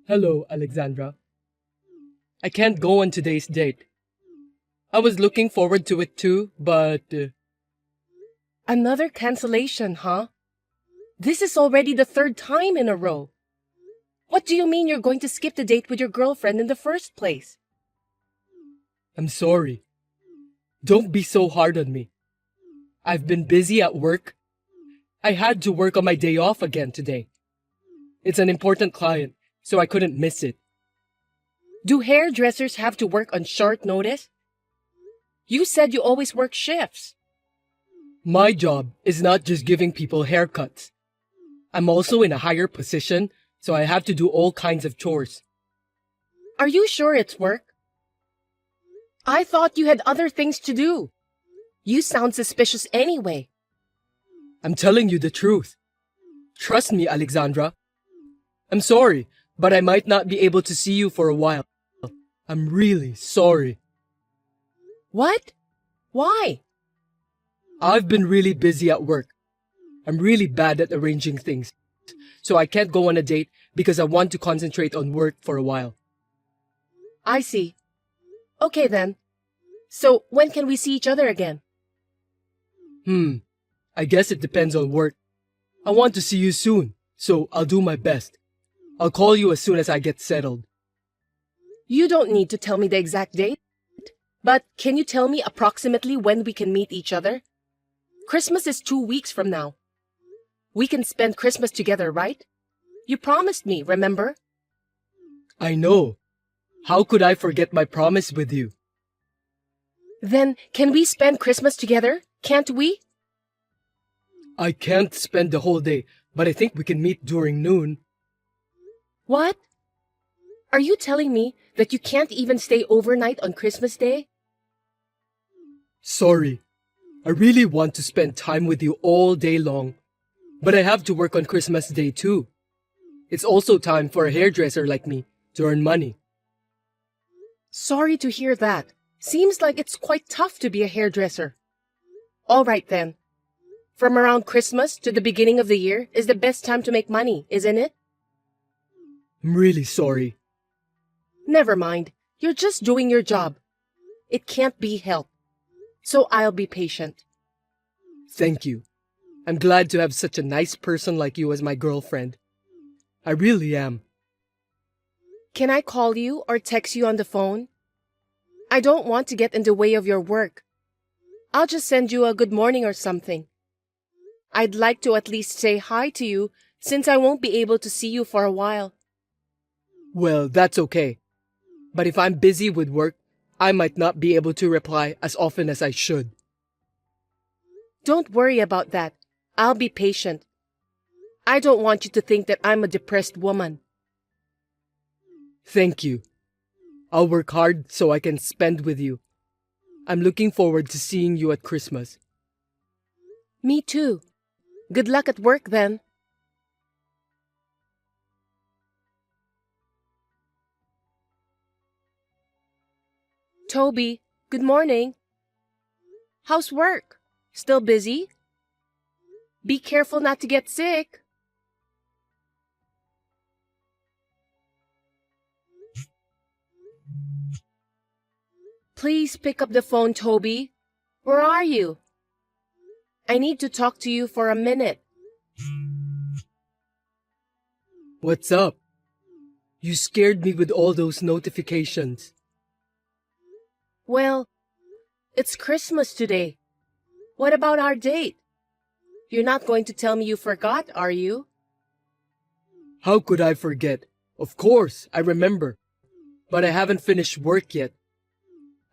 Hello, Alexandra. I can't go on today's date. I was looking forward to it too, but Another cancellation, huh? This is already the third time in a row. What do you mean you're going to skip the date with your girlfriend in the first place? I'm sorry. Don't be so hard on me. I've been busy at work. I had to work on my day off again today. It's an important client, so I couldn't miss it. Do hairdressers have to work on short notice? You said you always work shifts. My job is not just giving people haircuts. I'm also in a higher position, so I have to do all kinds of chores. Are you sure it's work? I thought you had other things to do. You sound suspicious anyway. I'm telling you the truth. Trust me, Alexandra. I'm sorry, but I might not be able to see you for a while. I'm really sorry. What? Why? I've been really busy at work. I'm really bad at arranging things, so I can't go on a date because I want to concentrate on work for a while. I see. Okay then. So when can we see each other again? I guess it depends on work. I want to see you soon, so I'll do my best. I'll call you as soon as I get settled. You don't need to tell me the exact date, but can you tell me approximately when we can meet each other? Christmas is 2 weeks from now. We can spend Christmas together, right? You promised me, remember? I know. How could I forget my promise with you? Then can we spend Christmas together? Can't we? I can't spend the whole day, but I think we can meet during noon. What? Are you telling me that you can't even stay overnight on Christmas Day? Sorry. I really want to spend time with you all day long, but I have to work on Christmas Day too. It's also time for a hairdresser like me to earn money. Sorry to hear that. Seems like it's quite tough to be a hairdresser. All right then. From around Christmas to the beginning of the year is the best time to make money, isn't it? I'm really sorry. Never mind. You're just doing your job. It can't be helped. So I'll be patient. Thank you. I'm glad to have such a nice person like you as my girlfriend. I really am. Can I call you or text you on the phone? I don't want to get in the way of your work. I'll just send you a good morning or something. I'd like to at least say hi to you since I won't be able to see you for a while. Well, that's okay. But if I'm busy with work, I might not be able to reply as often as I should. Don't worry about that. I'll be patient. I don't want you to think that I'm a depressed woman. Thank you. I'll work hard so I can spend with you. I'm looking forward to seeing you at Christmas. Me too. Good luck at work then. Toby, good morning. How's work? Still busy? Be careful not to get sick. Please pick up the phone, Toby. Where are you? I need to talk to you for a minute. What's up? You scared me with all those notifications. Well, it's Christmas today. What about our date? You're not going to tell me you forgot, are you? How could I forget? Of course, I remember. But I haven't finished work yet.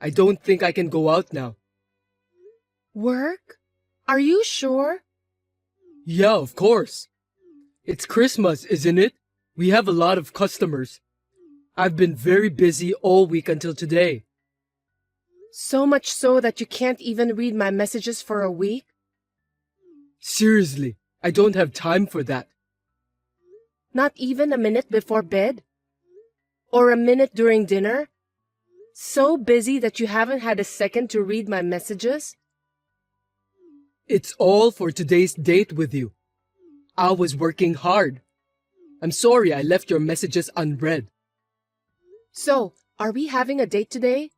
I don't think I can go out now. Work? Are you sure? Yeah, of course. It's Christmas, isn't it? We have a lot of customers. I've been very busy all week until today. So much so that you can't even read my messages for a week? Seriously, I don't have time for that. Not even a minute before bed? Or a minute during dinner? So busy that you haven't had a second to read my messages? It's all for today's date with you. I was working hard. I'm sorry I left your messages unread. So, are we having a date today?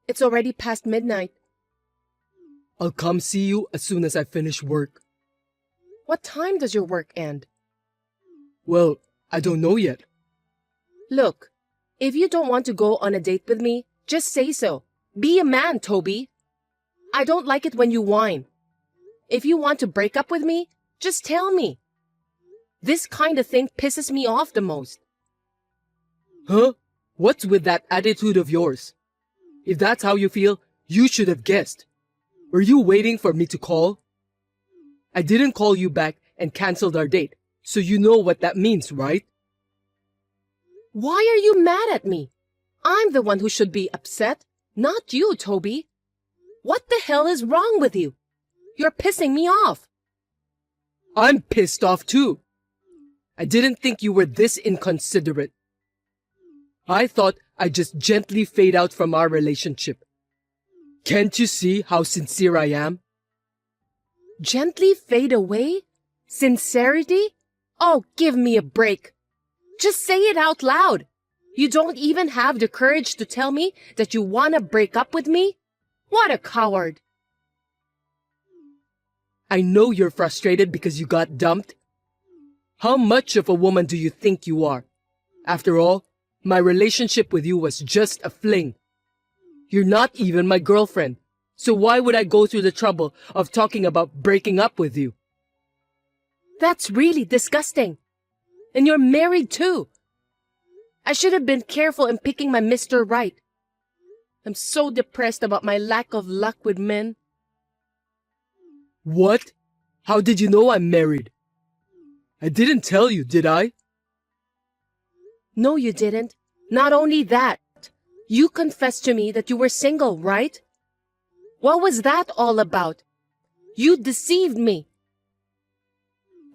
It's already past midnight. I'll come see you as soon as I finish work. What time does your work end? Well, I don't know yet. Look, if you don't want to go on a date with me, just say so. Be a man, Toby. I don't like it when you whine. If you want to break up with me, just tell me. This kind of thing pisses me off the most. Huh? What's with that attitude of yours? If that's how you feel, you should have guessed. Were you waiting for me to call? I didn't call you back and canceled our date, so you know what that means, right? Why are you mad at me? I'm the one who should be upset, not you, Toby. What the hell is wrong with you? You're pissing me off. I'm pissed off too. I didn't think you were this inconsiderate. I thought I'd just gently fade out from our relationship. Can't you see how sincere I am? Gently fade away? Sincerity? Oh, give me a break. Just say it out loud. You don't even have the courage to tell me that you want to break up with me? What a coward. I know you're frustrated because you got dumped. How much of a woman do you think you are? After all, my relationship with you was just a fling. You're not even my girlfriend, so why would I go through the trouble of talking about breaking up with you? That's really disgusting. And you're married too. I should have been careful in picking my Mr. Right. I'm so depressed about my lack of luck with men. What? How did you know I'm married? I didn't tell you, did I? No, you didn't. Not only that, you confessed to me that you were single, right? What was that all about? You deceived me.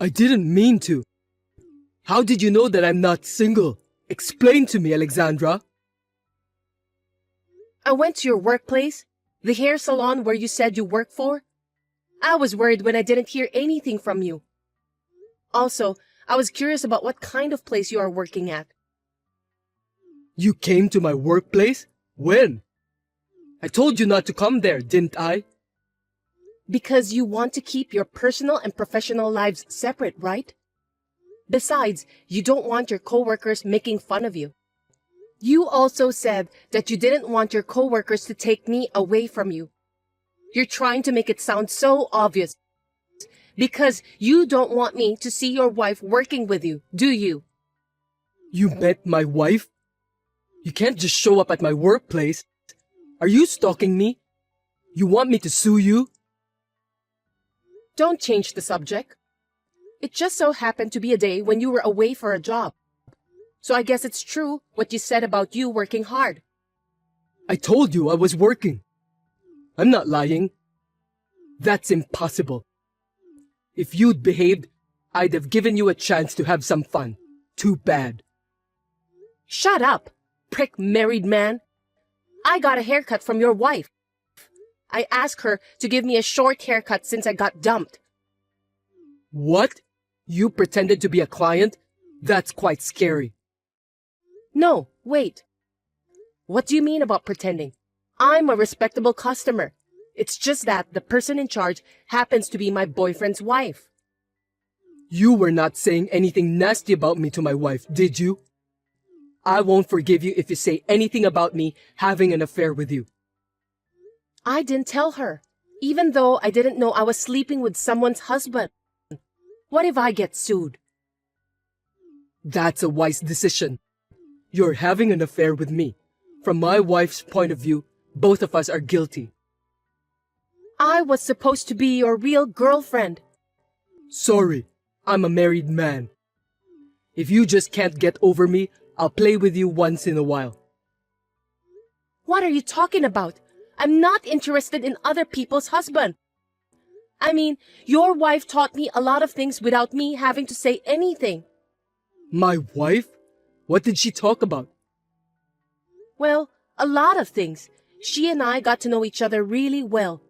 I didn't mean to. How did you know that I'm not single? Explain to me, Alexandra. I went to your workplace, the hair salon where you said you work for. I was worried when I didn't hear anything from you. Also, I was curious about what kind of place you are working at. You came to my workplace? When? I told you not to come there, didn't I? Because you want to keep your personal and professional lives separate, right? Besides, you don't want your coworkers making fun of you. You also said that you didn't want your coworkers to take me away from you. You're trying to make it sound so obvious. Because you don't want me to see your wife working with you, do you? You met my wife? You can't just show up at my workplace. Are you stalking me? You want me to sue you? Don't change the subject. It just so happened to be a day when you were away for a job. So I guess it's true what you said about you working hard. I told you I was working. I'm not lying. That's impossible. If you'd behaved, I'd have given you a chance to have some fun. Too bad. Shut up, prick married man. I got a haircut from your wife. I asked her to give me a short haircut since I got dumped. What? You pretended to be a client? That's quite scary. No, wait. What do you mean about pretending? I'm a respectable customer. It's just that the person in charge happens to be my boyfriend's wife. You were not saying anything nasty about me to my wife, did you? I won't forgive you if you say anything about me having an affair with you. I didn't tell her, even though I didn't know I was sleeping with someone's husband. What if I get sued? That's a wise decision. You're having an affair with me. From my wife's point of view, both of us are guilty. I was supposed to be your real girlfriend. Sorry, I'm a married man. If you just can't get over me, I'll play with you once in a while. What are you talking about? I'm not interested in other people's husband. I mean, your wife taught me a lot of things without me having to say anything. My wife? What did she talk about? Well, a lot of things. She and I got to know each other really well.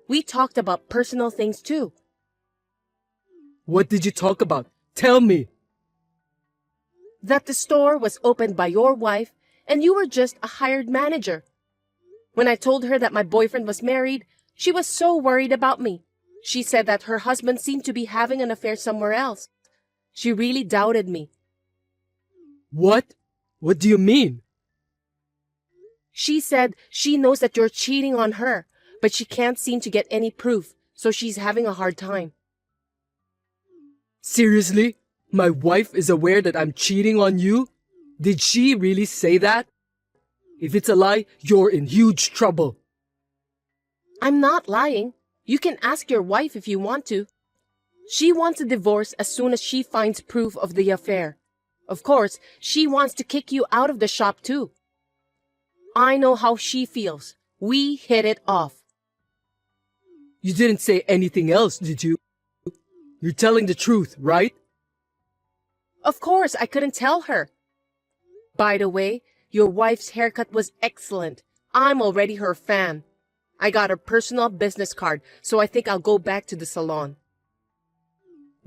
We talked about personal things too. What did you talk about? Tell me. that the store was opened by your wife and you were just a hired manager. When I told her that my boyfriend was married, she was so worried about me. She said that her husband seemed to be having an affair somewhere else. She really doubted me. What? What do you mean? She said she knows that you're cheating on her, but she can't seem to get any proof, so she's having a hard time. Seriously? My wife is aware that I'm cheating on you? Did she really say that? If it's a lie, you're in huge trouble. I'm not lying. You can ask your wife if you want to. She wants a divorce as soon as she finds proof of the affair. Of course, she wants to kick you out of the shop too. I know how she feels. We hit it off. You didn't say anything else, did you? You're telling the truth, right? Of course, I couldn't tell her. By the way, your wife's haircut was excellent. I'm already her fan. I got her personal business card, so I think I'll go back to the salon.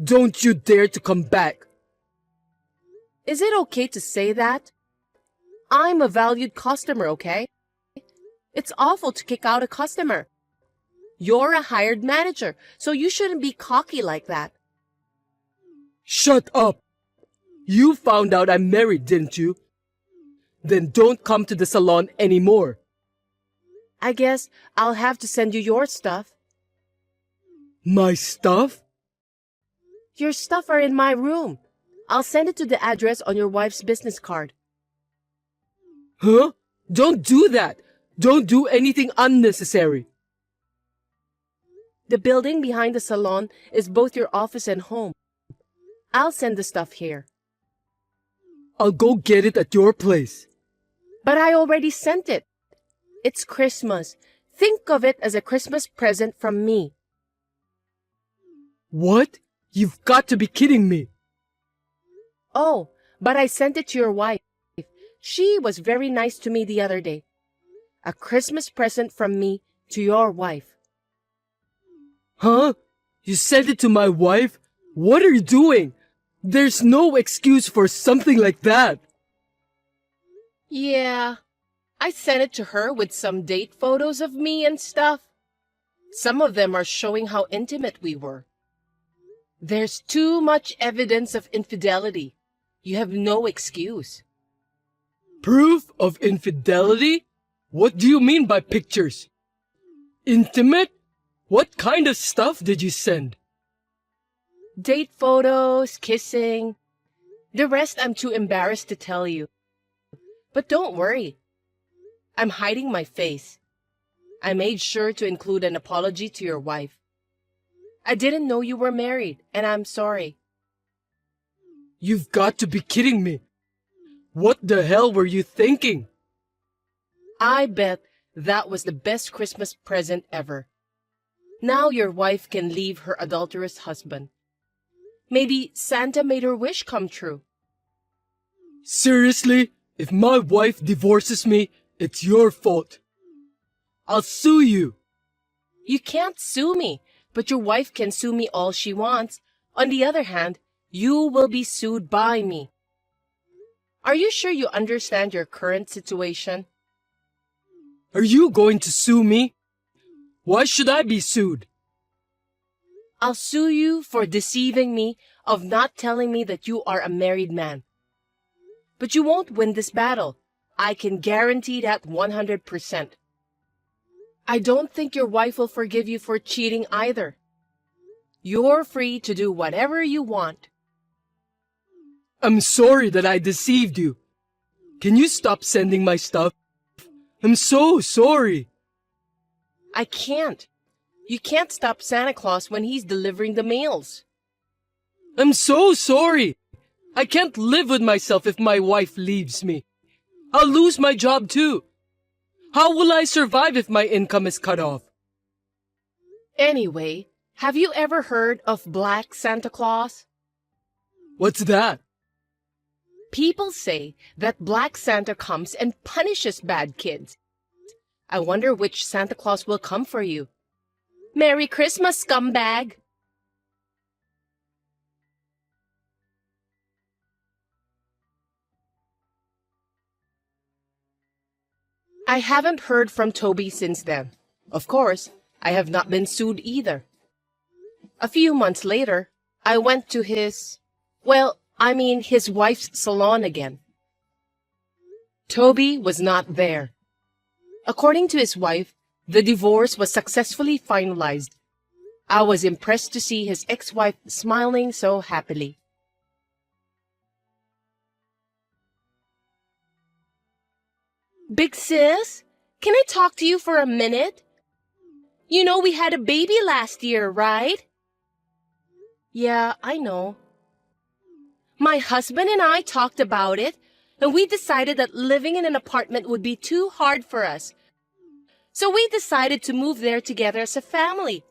Don't you dare to come back. Is it okay to say that? I'm a valued customer, okay? It's awful to kick out a customer. You're a hired manager, so you shouldn't be cocky like that. Shut up! You found out I'm married, didn't you? Then don't come to the salon anymore. I guess I'll have to send you your stuff. My stuff? Your stuff are in my room. I'll send it to the address on your wife's business card. Huh? Don't do that! Don't do anything unnecessary. The building behind the salon is both your office and home. I'll send the stuff here. I'll go get it at your place. But I already sent it. It's Christmas. Think of it as a Christmas present from me. What? You've got to be kidding me. Oh, but I sent it to your wife. She was very nice to me the other day. A Christmas present from me to your wife. Huh? You sent it to my wife? What are you doing? There's no excuse for something like that. Yeah, I sent it to her with some date photos of me and stuff. Some of them are showing how intimate we were. There's too much evidence of infidelity. You have no excuse. Proof of infidelity? What do you mean by pictures? Intimate? What kind of stuff did you send? Date photos, kissing. The rest I'm too embarrassed to tell you. But don't worry. I'm hiding my face. I made sure to include an apology to your wife. I didn't know you were married, and I'm sorry. You've got to be kidding me. What the hell were you thinking? I bet that was the best Christmas present ever. Now your wife can leave her adulterous husband. Maybe Santa made her wish come true. Seriously? If my wife divorces me, it's your fault. I'll sue you. You can't sue me, but your wife can sue me all she wants. On the other hand, you will be sued by me. Are you sure you understand your current situation? Are you going to sue me? Why should I be sued? I'll sue you for deceiving me of not telling me that you are a married man. But you won't win this battle. I can guarantee that 100%. I don't think your wife will forgive you for cheating either. You're free to do whatever you want. I'm sorry that I deceived you. Can you stop sending my stuff? I'm so sorry. I can't. You can't stop Santa Claus when he's delivering the mails. I'm so sorry. I can't live with myself if my wife leaves me. I'll lose my job too. How will I survive if my income is cut off? Anyway, have you ever heard of Black Santa Claus? What's that? People say that Black Santa comes and punishes bad kids. I wonder which Santa Claus will come for you. Merry Christmas, scumbag! I haven't heard from Toby since then. Of course, I have not been sued either. A few months later, I went to his wife's salon again. Toby was not there. According to his wife, the divorce was successfully finalized. I was impressed to see his ex-wife smiling so happily. Big sis, can I talk to you for a minute? You know we had a baby last year, right? Yeah, I know. My husband and I talked about it, and we decided that living in an apartment would be too hard for us. So we decided to move there together as a family.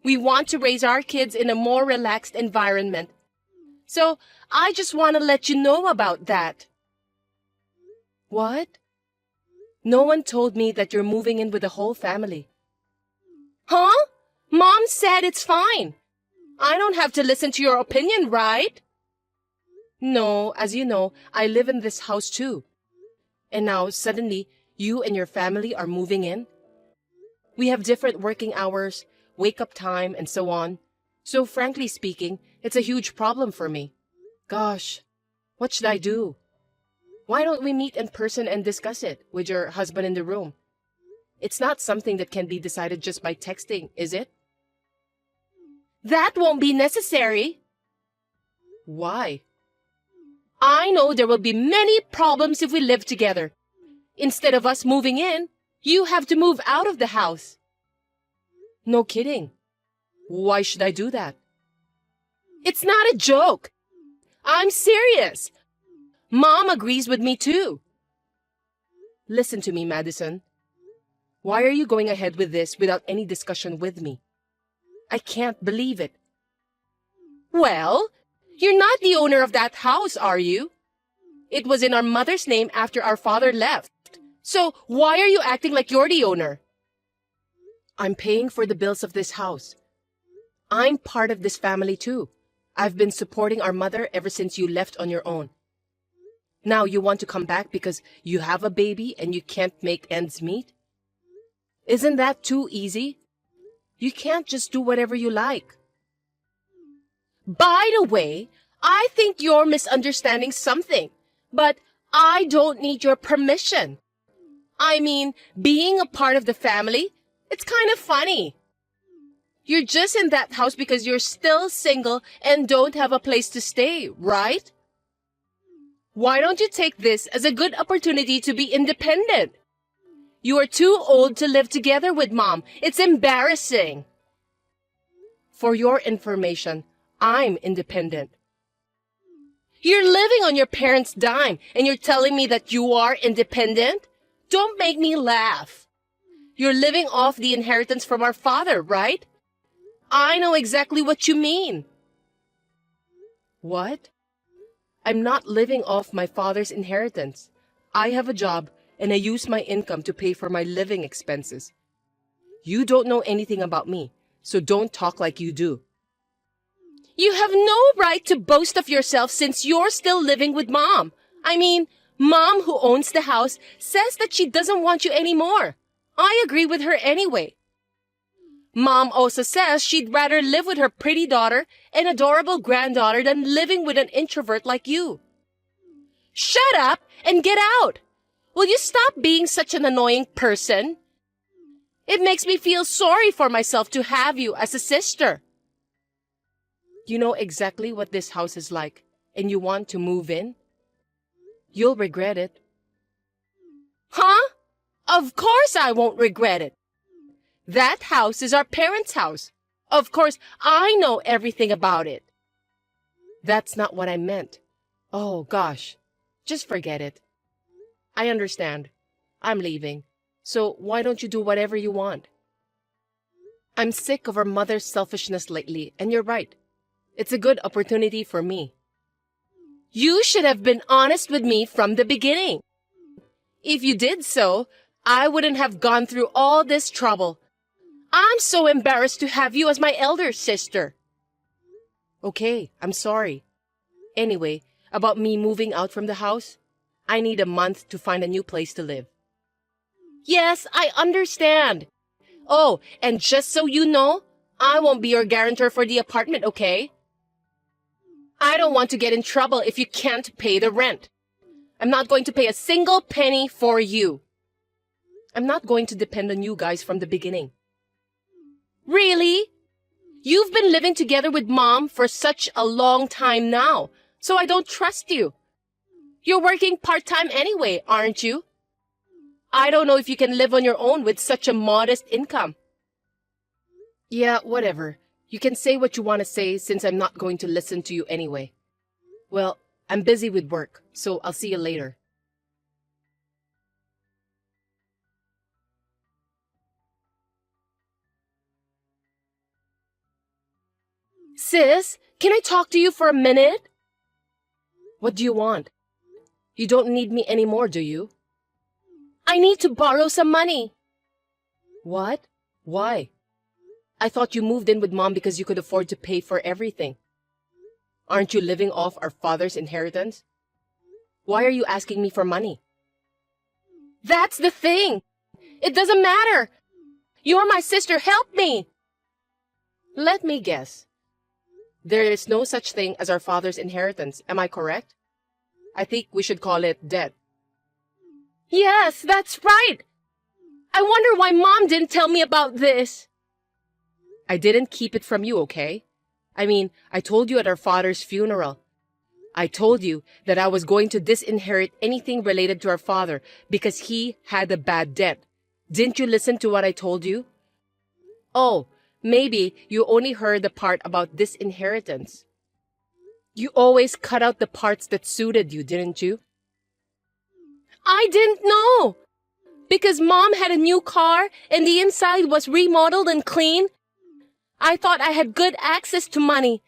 We want to raise our kids in a more relaxed environment. So I just want to let you know about that. What? No one told me that you're moving in with the whole family. Huh? Mom said it's fine. I don't have to listen to your opinion, right? No, as you know, I live in this house too. And now, suddenly, you and your family are moving in? We have different working hours, wake-up time, and so on. So frankly speaking, it's a huge problem for me. Gosh, what should I do? Why don't we meet in person and discuss it with your husband in the room? It's not something that can be decided just by texting, is it? That won't be necessary. Why? I know there will be many problems if we live together. Instead of us moving in, you have to move out of the house. No kidding. Why should I do that? It's not a joke. I'm serious. Mom agrees with me too. Listen to me, Madison. Why are you going ahead with this without any discussion with me? I can't believe it. Well, you're not the owner of that house, are you? It was in our mother's name after our father left. So why are you acting like you're the owner? I'm paying for the bills of this house. I'm part of this family too. I've been supporting our mother ever since you left on your own. Now you want to come back because you have a baby and you can't make ends meet? Isn't that too easy? You can't just do whatever you like. By the way, I think you're misunderstanding something, but I don't need your permission. I mean, being a part of the family, it's kind of funny. You're just in that house because you're still single and don't have a place to stay, right? Why don't you take this as a good opportunity to be independent? You are too old to live together with Mom. It's embarrassing. For your information, I'm independent. You're living on your parents' dime and you're telling me that you are independent? Don't make me laugh. You're living off the inheritance from our father, right? I know exactly what you mean. What? I'm not living off my father's inheritance. I have a job and I use my income to pay for my living expenses. You don't know anything about me, so don't talk like you do. You have no right to boast of yourself since you're still living with Mom. I mean, Mom, who owns the house, says that she doesn't want you anymore. I agree with her anyway. Mom also says she'd rather live with her pretty daughter and adorable granddaughter than living with an introvert like you. Shut up and get out! Will you stop being such an annoying person? It makes me feel sorry for myself to have you as a sister. You know exactly what this house is like, and you want to move in? You'll regret it. Huh? Of course I won't regret it. That house is our parents' house. Of course, I know everything about it. That's not what I meant. Oh, gosh. Just forget it. I understand. I'm leaving. So why don't you do whatever you want? I'm sick of our mother's selfishness lately, and you're right. It's a good opportunity for me. You should have been honest with me from the beginning. If you did so, I wouldn't have gone through all this trouble. I'm so embarrassed to have you as my elder sister. Okay, I'm sorry. Anyway, about me moving out from the house, I need a month to find a new place to live. Yes, I understand. Oh, and just so you know, I won't be your guarantor for the apartment, okay? I don't want to get in trouble if you can't pay the rent. I'm not going to pay a single penny for you. I'm not going to depend on you guys from the beginning. Really? You've been living together with Mom for such a long time now, so I don't trust you. You're working part-time anyway, aren't you? I don't know if you can live on your own with such a modest income. Yeah, whatever. You can say what you want to say since I'm not going to listen to you anyway. Well, I'm busy with work, so I'll see you later. Sis, can I talk to you for a minute? What do you want? You don't need me anymore, do you? I need to borrow some money. What? Why? I thought you moved in with Mom because you could afford to pay for everything. Aren't you living off our father's inheritance? Why are you asking me for money? That's the thing. It doesn't matter. You're my sister. Help me. Let me guess. There is no such thing as our father's inheritance. Am I correct? I think we should call it debt. Yes, that's right. I wonder why Mom didn't tell me about this. I didn't keep it from you, okay? I mean, I told you at our father's funeral. I told you that I was going to disinherit anything related to our father because he had a bad debt. Didn't you listen to what I told you? Oh, maybe you only heard the part about disinheritance. You always cut out the parts that suited you, didn't you? I didn't know! Because Mom had a new car and the inside was remodeled and clean. I thought I had good access to money.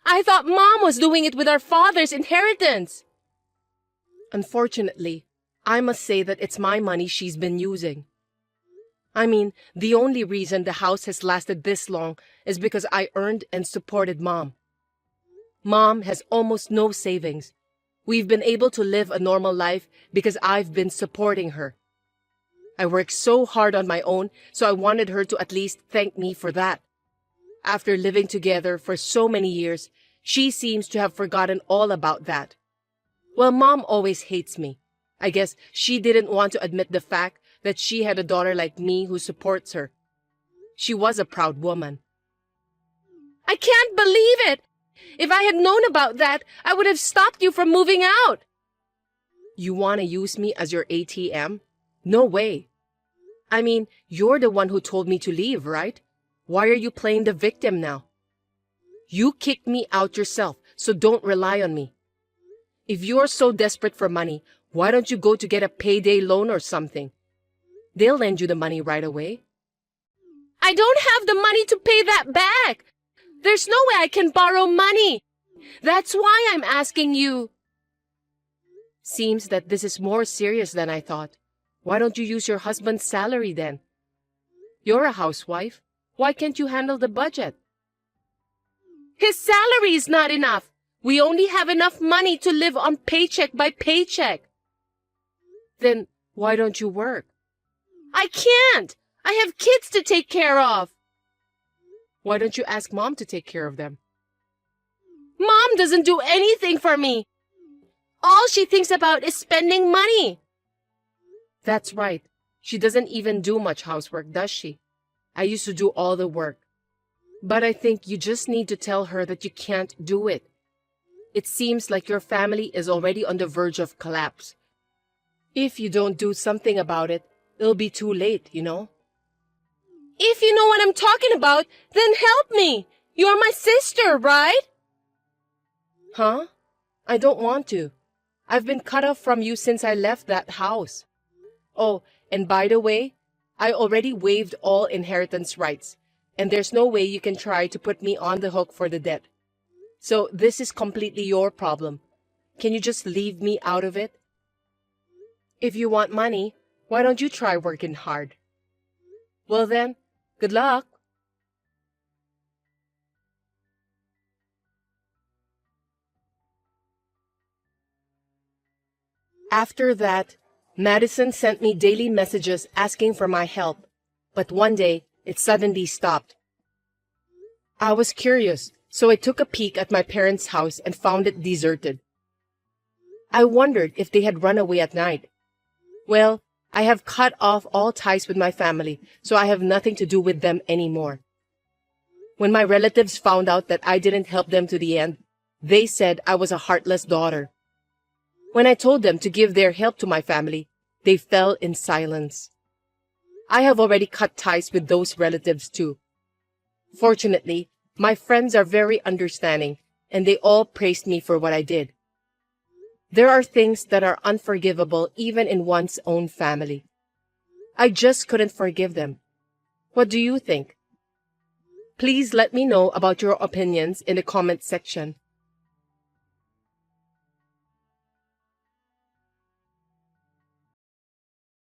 I thought Mom was doing it with our father's inheritance. Unfortunately, I must say that it's my money she's been using. I mean, the only reason the house has lasted this long is because I earned and supported Mom. Mom has almost no savings. We've been able to live a normal life because I've been supporting her. I worked so hard on my own, so I wanted her to at least thank me for that. After living together for so many years, she seems to have forgotten all about that. Well, Mom always hates me. I guess she didn't want to admit the fact that she had a daughter like me who supports her. She was a proud woman. I can't believe it! If I had known about that, I would have stopped you from moving out. You want to use me as your ATM? No way. I mean, you're the one who told me to leave, right? Why are you playing the victim now? You kicked me out yourself, so don't rely on me. If you're so desperate for money, why don't you go to get a payday loan or something? They'll lend you the money right away. I don't have the money to pay that back. There's no way I can borrow money. That's why I'm asking you. Seems that this is more serious than I thought. Why don't you use your husband's salary then? You're a housewife. Why can't you handle the budget? His salary is not enough. We only have enough money to live on paycheck by paycheck. Then why don't you work? I can't. I have kids to take care of. Why don't you ask Mom to take care of them? Mom doesn't do anything for me. All she thinks about is spending money. That's right. She doesn't even do much housework, does she? I used to do all the work. But I think you just need to tell her that you can't do it. It seems like your family is already on the verge of collapse. If you don't do something about it, it'll be too late, you know? If you know what I'm talking about, then help me. You're my sister, right? Huh? I don't want to. I've been cut off from you since I left that house. Oh, and by the way, I already waived all inheritance rights, and there's no way you can try to put me on the hook for the debt. So this is completely your problem. Can you just leave me out of it? If you want money, why don't you try working hard? Well then, good luck. After that, Madison sent me daily messages asking for my help, but one day it suddenly stopped. I was curious, so I took a peek at my parents' house and found it deserted. I wondered if they had run away at night. Well, I have cut off all ties with my family, so I have nothing to do with them anymore. When my relatives found out that I didn't help them to the end, they said I was a heartless daughter. When I told them to give their help to my family, they fell in silence. I have already cut ties with those relatives too. Fortunately, my friends are very understanding, and they all praised me for what I did. There are things that are unforgivable even in one's own family. I just couldn't forgive them. What do you think? Please let me know about your opinions in the comment section.